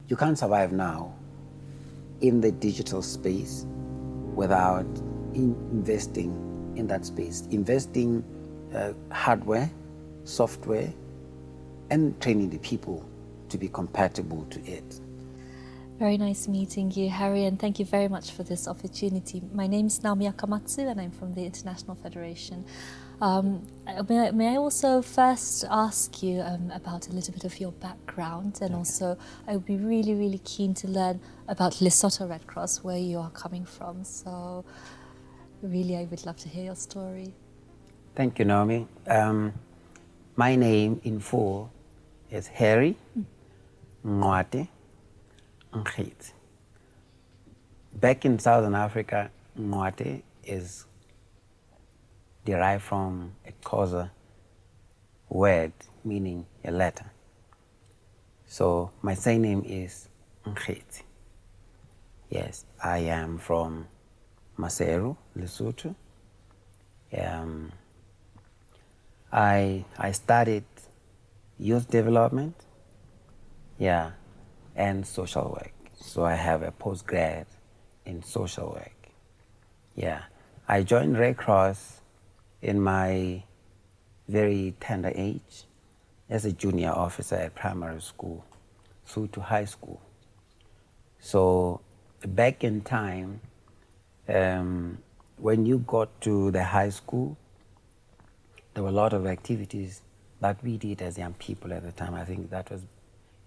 you can't survive now in the digital space without investing in that space, investing hardware, software, and training the people to be compatible to it. Very nice meeting you, Harry, and thank you very much for this opportunity. My name is Naomi Akamatsu, and I'm from the International Federation. May I also first ask you about a little bit of your background, and also I would be really, really keen to learn about Lesotho Red Cross, where you are coming from. So really, I would love to hear your story. Thank you, Naomi. My name in full is Harry Nkhetse. Back in Southern Africa, Nkhetse is derived from a Xhosa word meaning a letter. So my surname is Nkhetse. Yes, I am from Maseru, Lesotho. I studied youth development, and social work. So I have a postgrad in social work. I joined Red Cross in my very tender age as a junior officer at primary school through to high school. So back in time, when you got to the high school, there were a lot of activities that we did as young people at the time. I think that was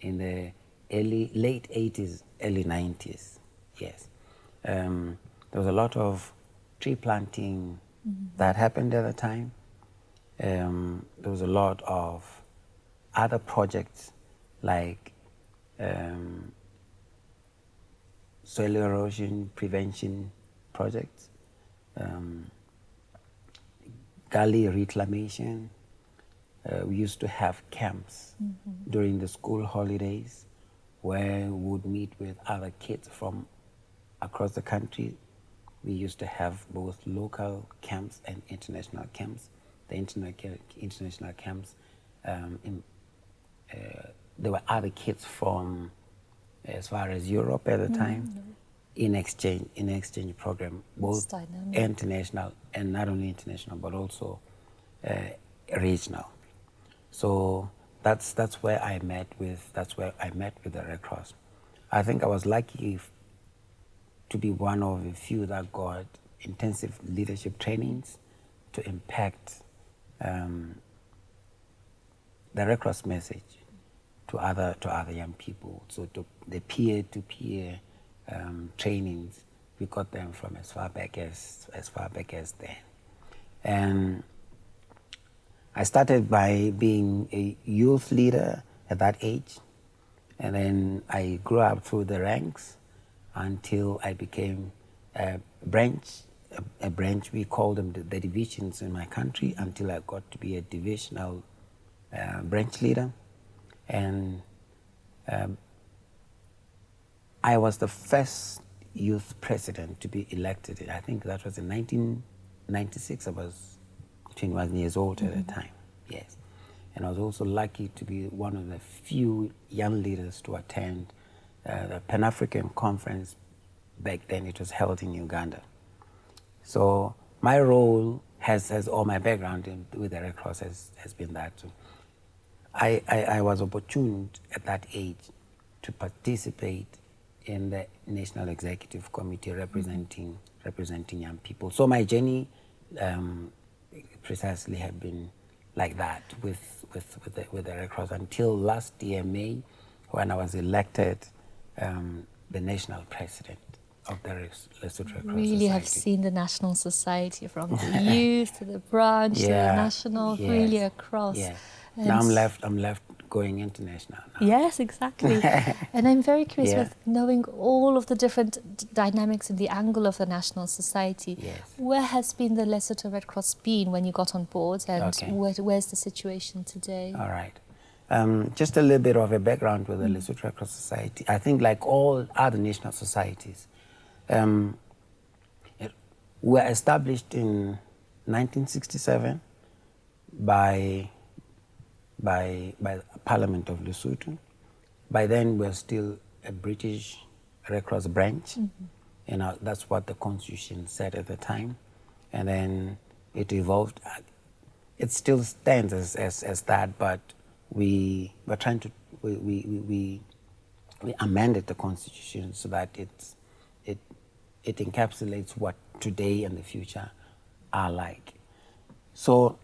in the late 80s, early 90s, yes. There was a lot of tree planting that happened at the time. There was a lot of other projects like soil erosion prevention projects, gully reclamation. We used to have camps during the school holidays where we would meet with other kids from across the country. We used to have both local camps and international camps. The international camps, there were other kids from as far as Europe at the time in exchange program, both international and not only international but also regional. So that's where I met with the Red Cross. I think I was lucky to be one of the few that got intensive leadership trainings to impact the Red Cross message to other young people. So the peer-to-peer trainings, we got them from as far back as then. And I started by being a youth leader at that age, and then I grew up through the ranks until I became a branch, we call them the divisions in my country, until I got to be a divisional branch leader. And I was the first youth president to be elected. I think that was in 1996. I was 21 years old at the time, yes. And I was also lucky to be one of the few young leaders to attend the Pan-African Conference. Back then it was held in Uganda. So my role has all my background with the Red Cross has been that too. I was opportuned at that age to participate in the National Executive Committee representing young people. So my journey precisely had been like that with the Red Cross until last year, May, when I was elected the national president of the Lesotho Red Cross Really have seen the National Society from the youth to the branch to the national, really across. Yeah. Now I'm left going international now. Yes, exactly. And I'm very curious with knowing all of the different dynamics and the angle of the National Society. Yes. Where has been the Lesotho Red Cross been when you got on board, and where's the situation today? All right. Just a little bit of a background with the Lesotho Red Cross Society. I think like all other national societies, were established in 1967 by the Parliament of Lesotho. By then, we're still a British Red Cross branch. You know, that's what the Constitution said at the time. And then it evolved. It still stands as that, but we were trying to, we amended the Constitution so that it encapsulates what today and the future are like. So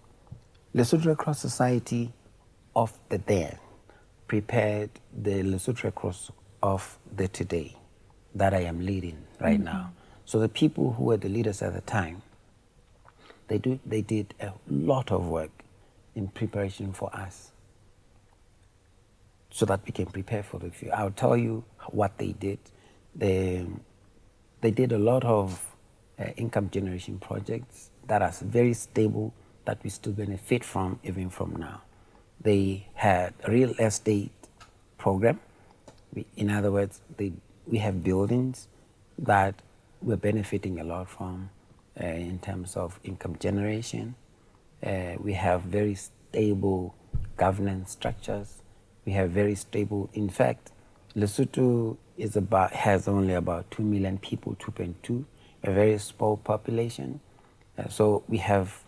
Lesotho Red Cross Society of the then prepared the Lesotho Red Cross of the today that I am leading right now. So the people who were the leaders at the time, they did a lot of work in preparation for us so that we can prepare for the future. I'll tell you what they did. They did a lot of income generation projects that are very stable, that we still benefit from even from now. They had a real estate program. In other words, we have buildings that we're benefiting a lot from in terms of income generation. We have very stable governance structures. We have very stable, in fact, Lesotho has only about 2 million people, 2.2, a very small population. So we have,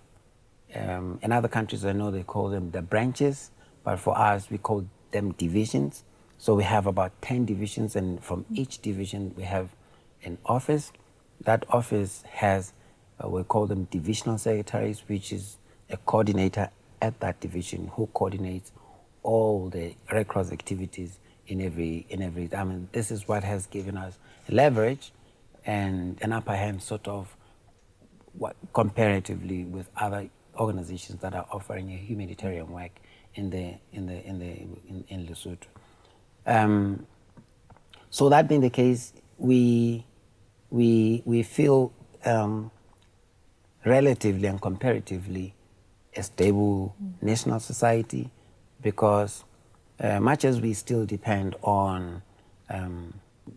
in other countries I know they call them the branches, but for us we call them divisions. So we have about 10 divisions, and from each division we have an office. That office has, we call them divisional secretaries, which is a coordinator at that division who coordinates all the Red Cross activities in every. I mean, this is what has given us leverage and an upper hand, sort of, what comparatively with other organizations that are offering a humanitarian work in Lesotho. So that being the case, we feel relatively and comparatively a stable national society, because much as we still depend on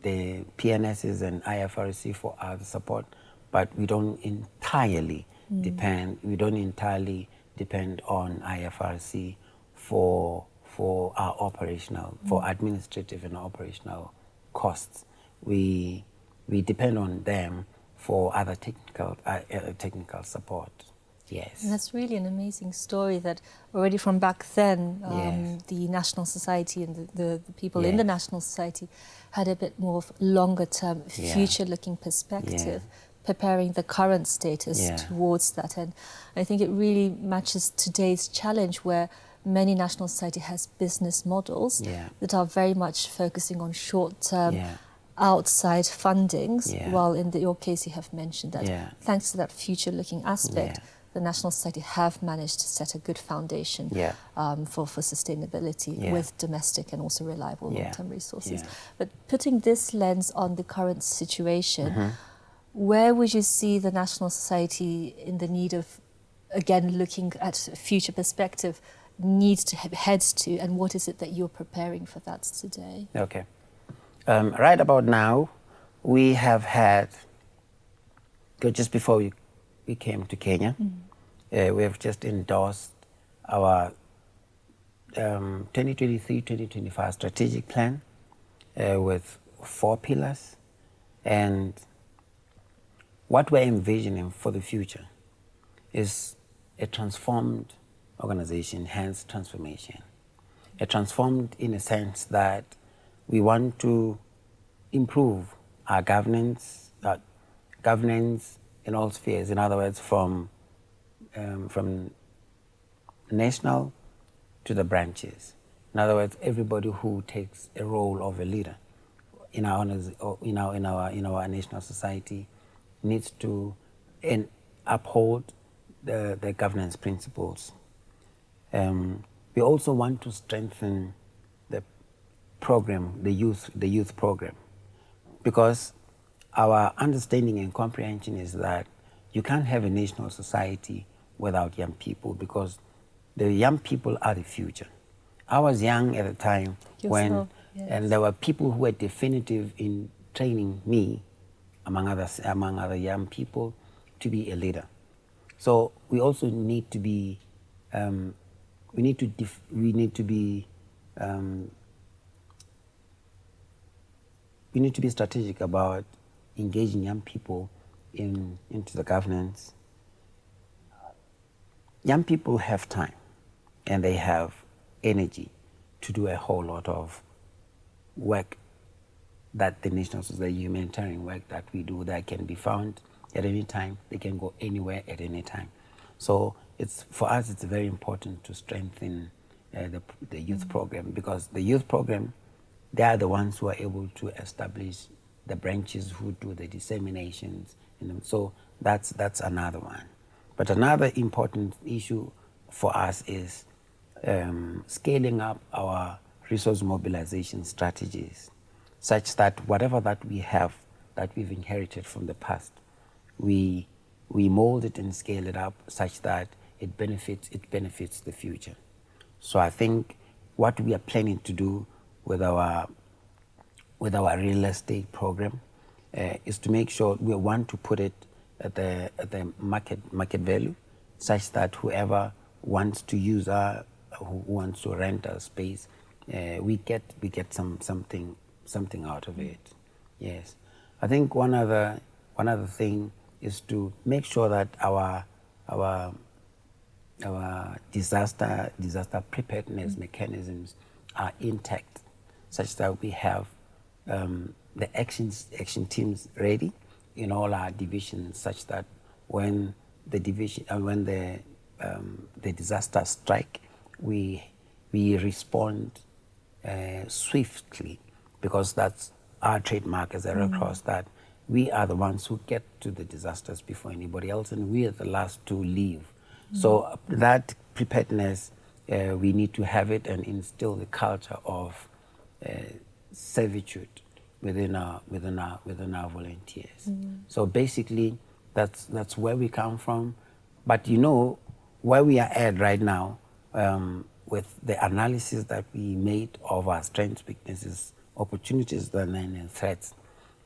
the PNSs and IFRC for our support, but we don't entirely depend. We don't entirely depend on IFRC for our operational, for administrative and operational costs. We depend on them for other technical support. Yes. And that's really an amazing story that already from back then, Yes. the National Society and the people in Yes. the National Society had a bit more of longer term, Yeah. future-looking perspective, preparing the current status towards that. And I think it really matches today's challenge, where many National Society has business models that are very much focusing on short-term outside fundings, while in your case you have mentioned that thanks to that future-looking aspect, the National Society have managed to set a good foundation for sustainability with domestic and also reliable long-term resources. But putting this lens on the current situation, where would you see the National Society in the need of, again, looking at future perspective, needs to head to, and what is it that you're preparing for that today? Okay. Right about now, we have had, just before we came to Kenya, we have just endorsed our 2023-2025 strategic plan with 4 pillars. And what we're envisioning for the future is a transformed organization, hence transformation. A transformed in a sense that we want to improve our governance in all spheres. In other words, from national to the branches. In other words, everybody who takes a role of a leader in our national society needs to uphold the governance principles. We also want to strengthen the program, the youth program, because our understanding and comprehension is that you can't have a national society without young people, because the young people are the future. I was young at the time and there were people who were definitive in training me, among other young people, to be a leader. So we also need to be we need to be strategic about engaging young people into the governance. Young people have time and they have energy to do a whole lot of work that the national society, humanitarian work that we do, that can be found at any time. They can go anywhere at any time. So for us, it's very important to strengthen the youth program, because the youth program, they are the ones who are able to establish the branches who do the disseminations. So that's another one. But another important issue for us is scaling up our resource mobilization strategies, such that whatever that we have, that we've inherited from the past, we mold it and scale it up such that it benefits the future. So I think what we are planning to do with our real estate program is to make sure we want to put it at the market value, such that whoever wants to use who wants to rent our space, we get something out of it. Yes, I think one other thing is to make sure that our disaster preparedness mechanisms are intact, such that we have the action teams ready in all our divisions, such that when the disaster strike, we respond swiftly, because that's our trademark as a Red Cross, that we are the ones who get to the disasters before anybody else, and we are the last to leave. So that preparedness, we need to have it and instill the culture of servitude within our volunteers. So basically, that's where we come from. But where we are at right now, with the analysis that we made of our strengths, weaknesses, opportunities, and threats,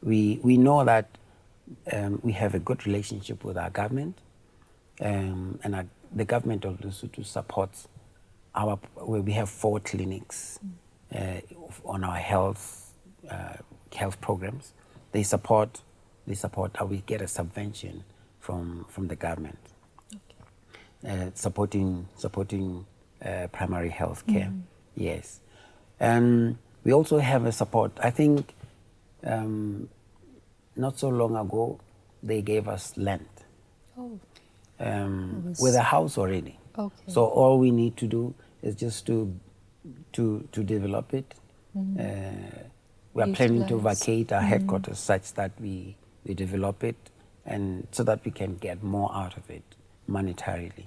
we know that we have a good relationship with our government, and the government of Lesotho supports where we have 4 clinics on our health programs. They support. We get a subvention from the government, supporting primary health care. Yes, and we also have a support. I think not so long ago they gave us land. With a house already. Okay. So all we need to do is just to develop it. We are planning to vacate our headquarters such that we develop it, and so that we can get more out of it monetarily.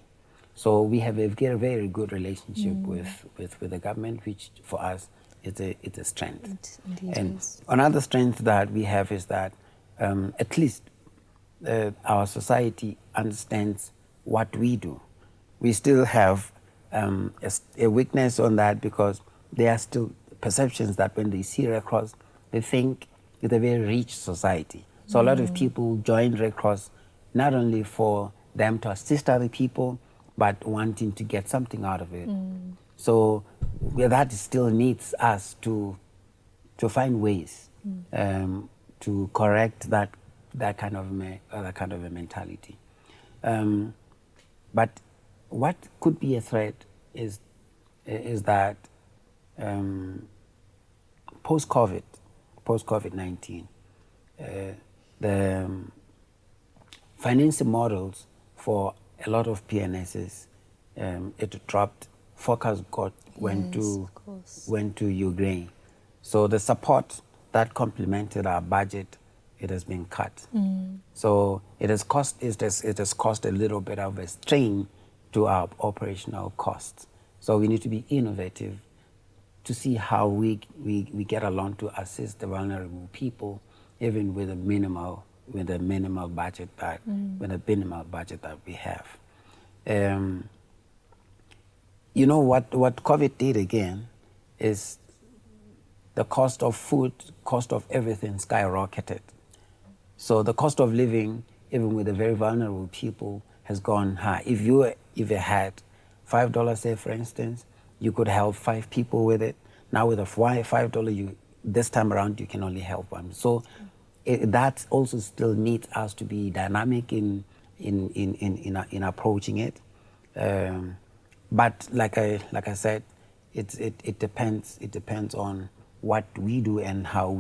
So we have a very good relationship with the government, which for us is a strength. And another strength that we have is that at least our society understands what we do. We still have a weakness on that, because there are still perceptions that when they see Red Cross, they think it's a very rich society. So a lot of people join Red Cross not only for them to assist other people, but wanting to get something out of it. So that still needs us to find ways to correct that kind of a mentality. But what could be a threat is that post-COVID-19, the financing models for a lot of PNSs, it dropped. Focus went to Ukraine. So the support that complemented our budget, it has been cut. So it has caused a little bit of a strain to our operational costs. So we need to be innovative to see how we get along to assist the vulnerable people, even with a minimal budget that we have. What COVID did again is the cost of food, cost of everything skyrocketed. So the cost of living, even with the very vulnerable people, has gone high. If you had $5, say for instance, you could help 5 people with it. Now with a $5, this time around you can only help one. So that also still needs us to be dynamic in approaching it. But like I said, it depends on what we do and how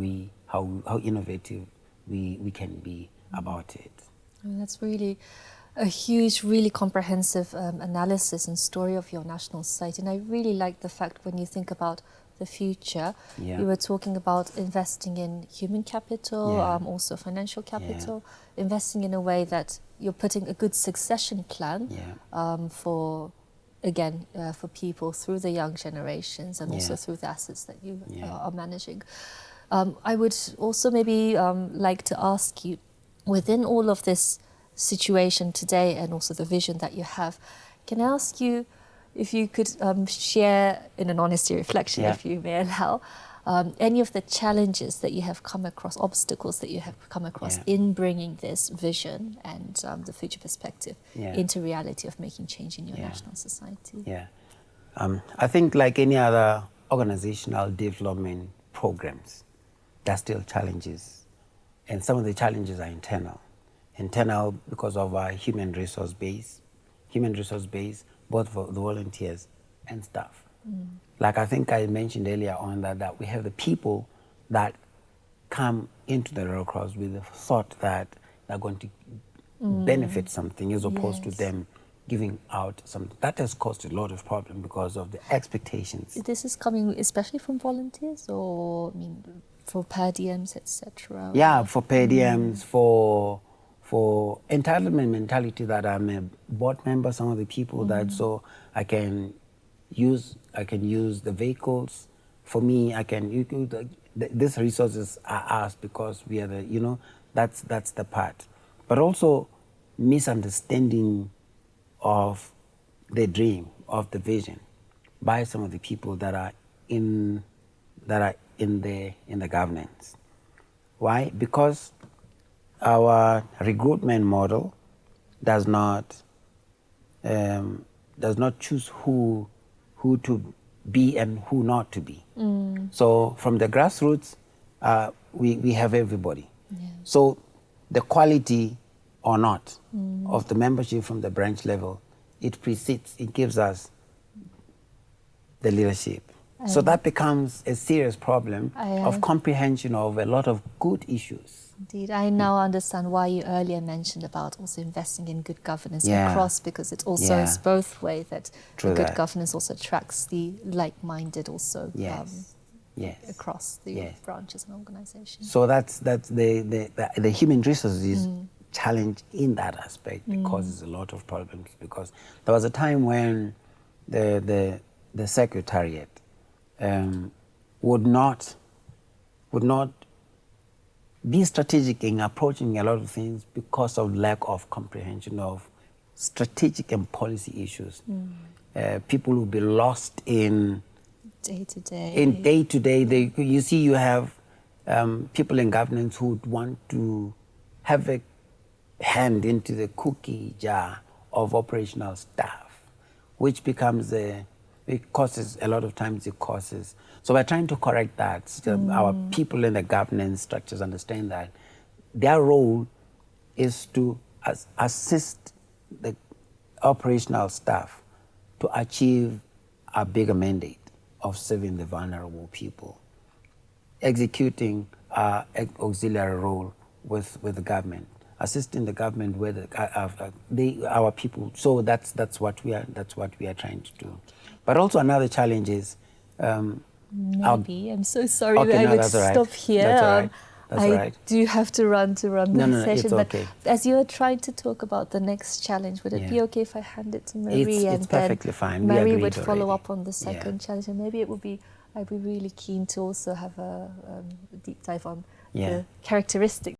innovative we can be about it. I mean, that's really a huge, really comprehensive analysis and story of your national society. And I really like the fact when you think about the future, you were talking about investing in human capital, also financial capital, investing in a way that you're putting a good succession plan for, again, for people through the young generations and also through the assets that you are managing. I would also maybe like to ask you, within all of this situation today and also the vision that you have, can I ask you if you could share, in an honesty reflection, if you may allow, any of the challenges that you have come across, obstacles that you have come across in bringing this vision and the future perspective into reality of making change in your national society? I think like any other organizational development programs, there are still challenges. And some of the challenges are internal. Internal because of our human resource base, both for the volunteers and staff. Like I think I mentioned earlier on that we have the people that come into the Red Cross with the thought that they're going to benefit something as opposed to them giving out something. That has caused a lot of problem because of the expectations. This is coming especially from volunteers, or I mean, for per diems, etc.? Yeah, for per diems, for entitlement mentality that I'm a board member, some of the people that so I can use the vehicles. For me, these resources are ours because we are the, that's the part. But also misunderstanding of the dream, of the vision by some of the people that are in the governance. Why? Because our recruitment model does not choose who to be and who not to be. So from the grassroots, we have everybody. So the quality or not of the membership from the branch level, it gives us the leadership. So that becomes a serious problem of comprehension of a lot of good issues. Indeed. I now understand why you earlier mentioned about also investing in good governance across, because it also is both way that good governance also attracts the like-minded also across the branches and organizations. So that's the human resources challenge in that aspect. It causes a lot of problems because there was a time when the secretariat would not be strategic in approaching a lot of things because of lack of comprehension of strategic and policy issues. People will be lost in day to day. In day to day, you see, you have people in governance who would want to have a hand into the cookie jar of operational staff, which becomes it causes a lot of times. So we're trying to correct that. So our people in the governance structures understand that their role is to assist the operational staff to achieve a bigger mandate of serving the vulnerable people, executing our auxiliary role with the government, assisting the government with our people. So that's what we are trying to do. But also another challenge is I'm so sorry that I would stop here. That's all right. That's all right. I do have to run the session. It's okay. But as you are trying to talk about the next challenge, would it be okay if I hand it to Marie? It's perfectly fine. Marie would follow up on the second challenge, and maybe I'd be really keen to also have a deep dive on the characteristics.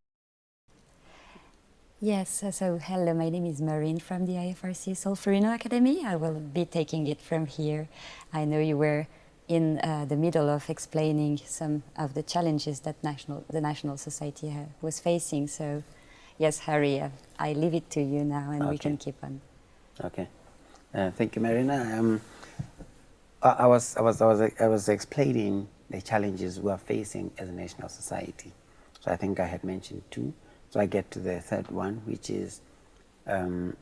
Yes, so hello, my name is Marine from the IFRC Solferino Academy. I will be taking it from here. I know you were in the middle of explaining some of the challenges that the National Society was facing. So, yes, Harry, I leave it to you now, and we can keep on. Okay, thank you, Marina. I was explaining the challenges we are facing as a national society. So I think I had mentioned two. So I get to the third one, which is I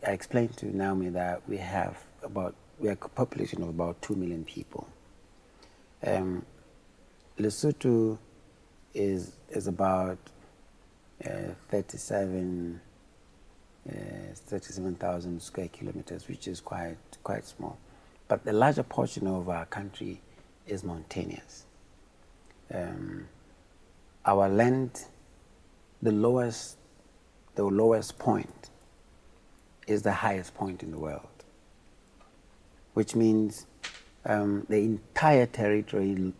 explained to Naomi that we are a population of about 2 million people. Lesotho is about 37,000 square kilometers, which is quite small. But the larger portion of our country is mountainous. Our land, the lowest point is the highest point in the world, which means the entire territory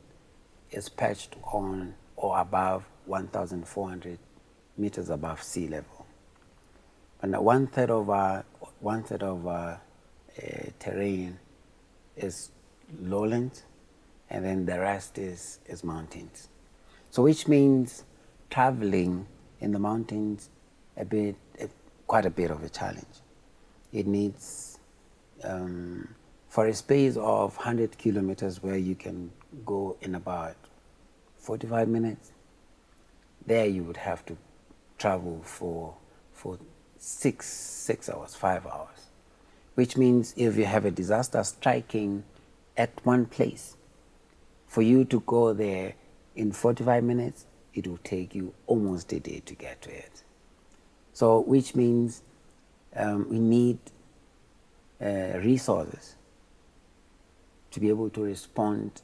is perched on or above 1,400 meters above sea level. And one third of our terrain is lowland, and then the rest is mountains. So which means traveling in the mountains quite a bit of a challenge. It needs, for a space of 100 kilometers where you can go in about 45 minutes, there you would have to travel for 6 hours, 5 hours. Which means if you have a disaster striking at one place, for you to go there in 45 minutes, it will take you almost a day to get to it. So which means we need resources to be able to respond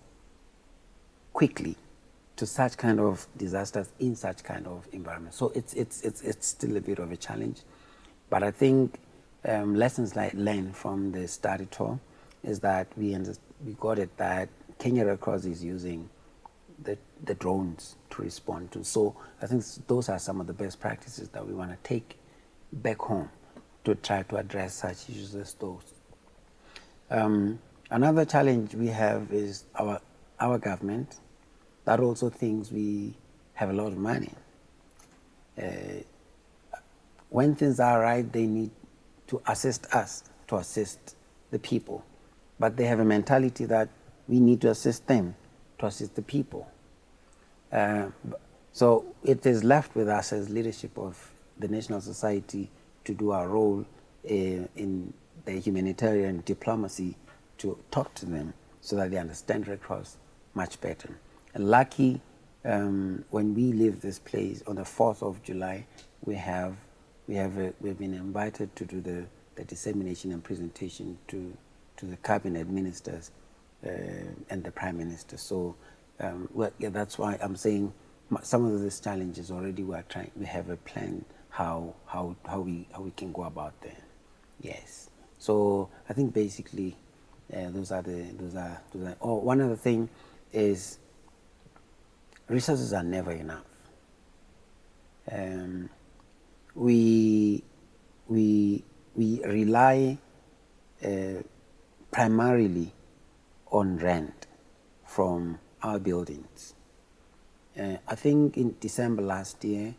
quickly to such kind of disasters in such kind of environment. So it's still a bit of a challenge, but I think lessons learned from the study tour is that we got it that Kenya Red Cross is using the drones to respond to. So I think those are some of the best practices that we want to take back home to try to address such issues as those. Another challenge we have is our government that also thinks we have a lot of money. When things are right, they need to assist us to assist the people. But they have a mentality that we need to assist them to assist the people. So it is left with us as leadership of the national society to do our role in the humanitarian diplomacy to talk to them so that they understand Red Cross much better. And lucky, when we leave this place on the 4th of July, we've been invited to do the dissemination and presentation to the cabinet ministers and the prime minister. So that's why I'm saying some of these challenges already we have a plan how we can go about them. Yes. So I think basically those are. Oh, one other thing is resources are never enough. We rely primarily on rent from our buildings. I think in December last year,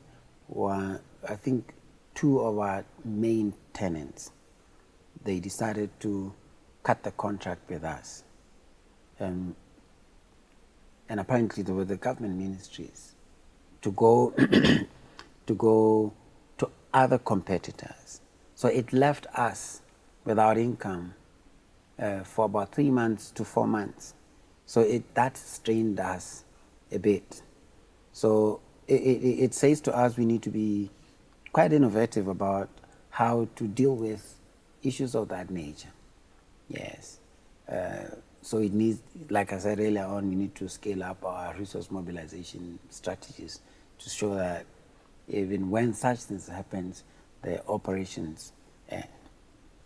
I think 2 of our main tenants, they decided to cut the contract with us. And apparently they were the government ministries to go to other competitors. So it left us without income for about 3 months to 4 months. So that strained us a bit. So it says to us we need to be quite innovative about how to deal with issues of that nature. Yes. So it needs, like I said earlier on, we need to scale up our resource mobilization strategies to show that even when such things happen, the operations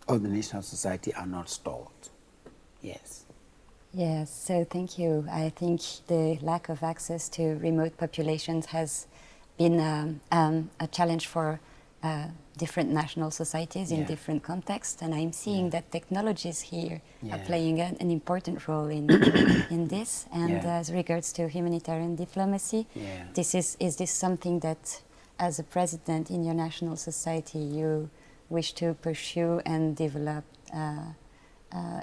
of the national society are not stalled. Yes. Yes, so thank you. I think the lack of access to remote populations has been a challenge for different national societies in different contexts, and I'm seeing that technologies here are playing an important role in this. And as regards to humanitarian diplomacy, is this something that, as a president in your national society, you wish to pursue and develop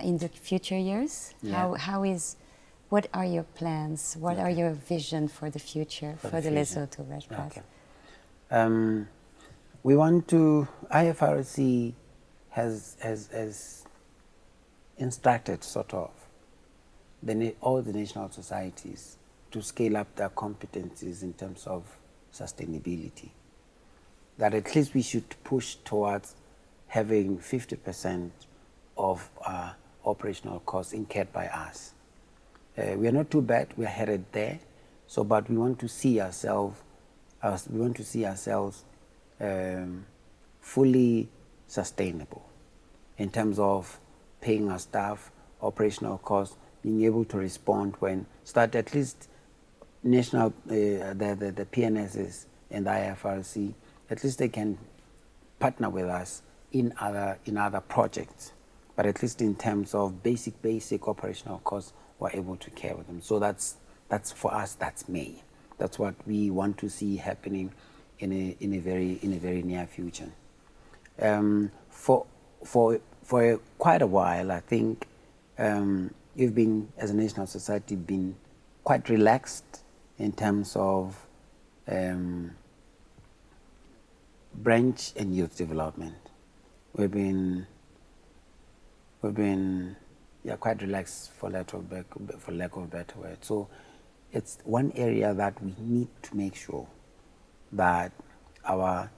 in the future years? Yeah. What are your plans? What are your vision for the future for the Lesotho Red Cross? Okay. We want to, IFRC has instructed sort of all the national societies to scale up their competencies in terms of sustainability. That at least we should push towards having 50% of our operational costs incurred by us. We are not too bad, we are headed there. So, but we want to see ourselves, fully sustainable in terms of paying our staff, operational costs, being able to respond when start at least national the PNSs and the IFRC, at least they can partner with us in other projects, but at least in terms of basic operational costs, we're able to care with them. So that's for us. That's me. That's what we want to see happening in a very near future. For quite a while, I think we've been, as a national society, been quite relaxed in terms of branch and youth development. We've been quite relaxed, for lack of a better word. So it's one area that we need to make sure that our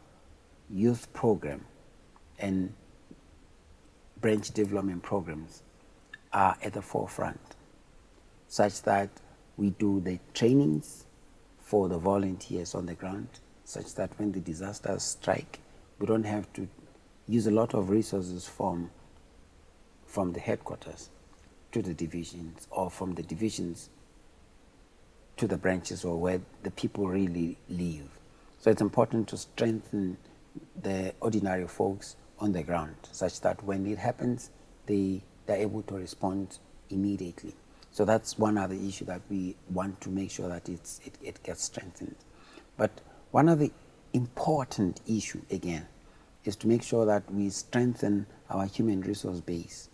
youth program and branch development programs are at the forefront, such that we do the trainings for the volunteers on the ground, such that when the disasters strike, we don't have to use a lot of resources from the headquarters to the divisions, or from the divisions to the branches, or where the people really live. So it's important to strengthen the ordinary folks on the ground, such that when it happens, they're able to respond immediately. So that's one other issue that we want to make sure that it gets strengthened. But one other important issue, again, is to make sure that we strengthen our human resource base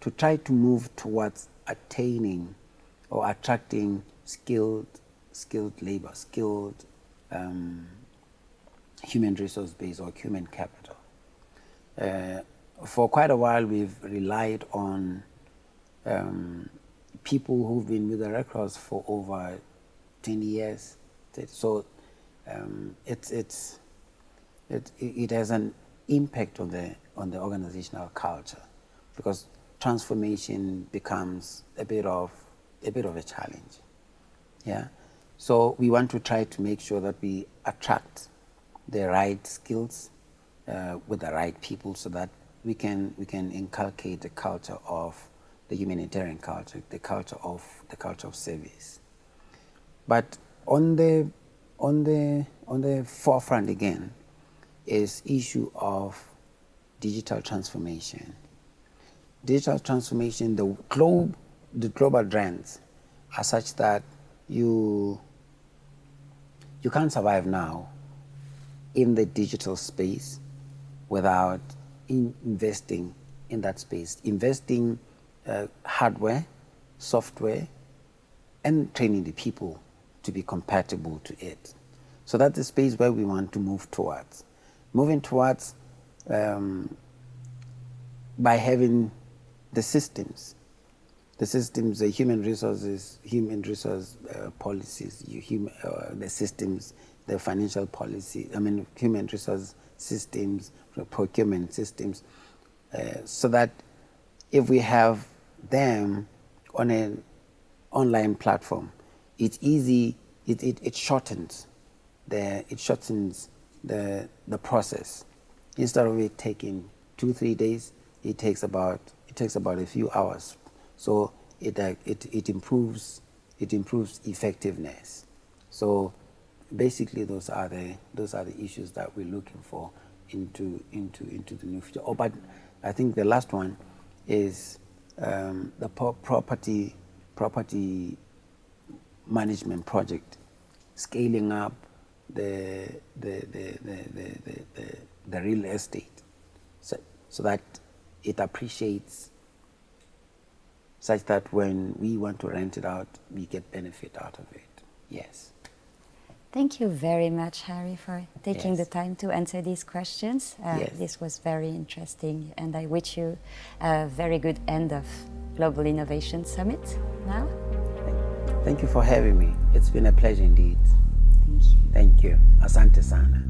to try to move towards attaining or attracting skilled labor, human resource base or human capital. For quite a while, we've relied on people who've been with the Red Cross for over 20 years. So it has an impact on the organizational culture, because transformation becomes a bit of a challenge. Yeah. So we want to try to make sure that we attract the right skills with the right people, so that we can inculcate the culture of the humanitarian culture, the culture of service. But on the forefront again is issue of digital transformation. Digital transformation, the global trends are such that you can't survive now in the digital space without investing in that space, investing hardware, software, and training the people to be compatible to it. So that's the space where we want to move towards. Moving towards by having the systems, the human resource policies, the systems, the financial policy, human resource systems, procurement systems, so that if we have them on an online platform, it's easy, it shortens the process. Instead of it taking 2-3 days, it takes about a few hours. So it improves effectiveness. So basically, those are the issues that we're looking for into the new future. Oh, but I think the last one is the property management project, scaling up the real estate, so that it appreciates such that when we want to rent it out, we get benefit out of it. Yes. Thank you very much, Harry, for taking Yes. the time to answer these questions. Yes. This was very interesting, and I wish you a very good end of Global Innovation Summit now. Thank you for having me. It's been a pleasure indeed. Thank you. Thank you. Asante sana.